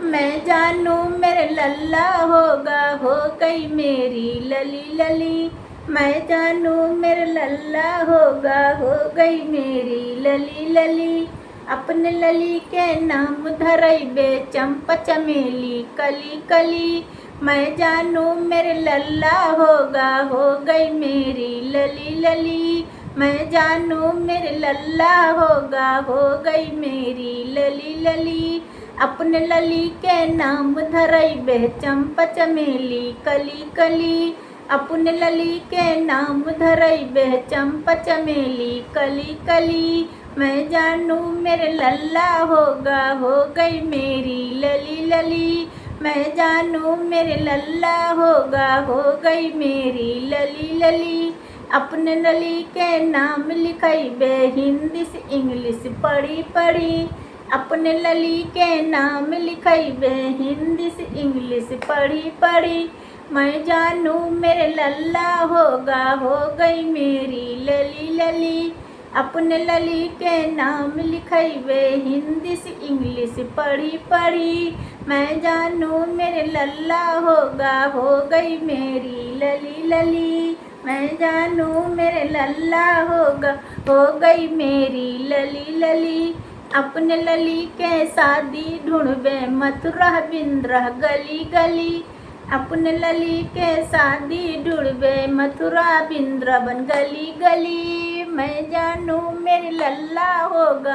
मैं जानू मेरे लल्ला होगा, हो गई मेरी लली लली। मैं जानू मेरे लल्ला होगा, हो गई मेरी लली लली। अपने लली के नाम धरैबे चंपा चमेली कली कली। मैं जानू मेरे लल्ला होगा, हो गई मेरी लली लली। मैं जानू मेरे लल्ला होगा, हो गई मेरी लली लली। अपने लली के नाम धरैबे चंपा चमेली कली कली। अपने लली के नाम धरैबे चंपा चमेली कली कली। मैं जानू मेरे लल्ला होगा, हो गई मेरी लली लली। मैं जानू मेरे लल्ला होगा, हो गई मेरी लली लली। अपने लली के नाम लिखैबे हिंदी से इंग्लिश पढ़ी पढ़ी। अपने लली के नाम लिखैबे हिंदी से इंग्लिश पढ़ी पढ़ी। मैं जानू मेरे लल्ला होगा, हो गई मेरी लली लली। अपने लली के नाम लिखैबे हिंदी से इंग्लिश पढ़ी पढ़ी। मैं जानू मेरे लल्ला होगा, हो गई मेरी लली लली। मैं जानू मेरे लल्ला होगा, हो गई मेरी लली लली। अपने लली के शादी ढूंढबे मथुरा बिंद्रा गली गली। अपने लली के शादी ढूंढबे मथुरा बिंद्रावन गली गली। मैं जानू मेरे लल्ला होगा,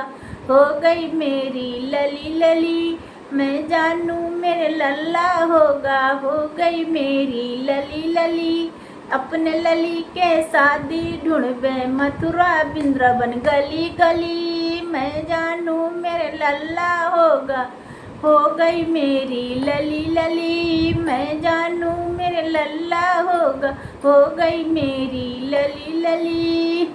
हो गई मेरी लली लली। मैं जानू मेरे लल्ला होगा, हो गई मेरी लली लली। अपने लली के शादी ढूंढबे मथुरा बिंद्रावन गली गली। मैं जानू मेरे लल्ला होगा, हो गई मेरी लली लली। मैं जानू मेरे लल्ला होगा, हो गई मेरी लली लली।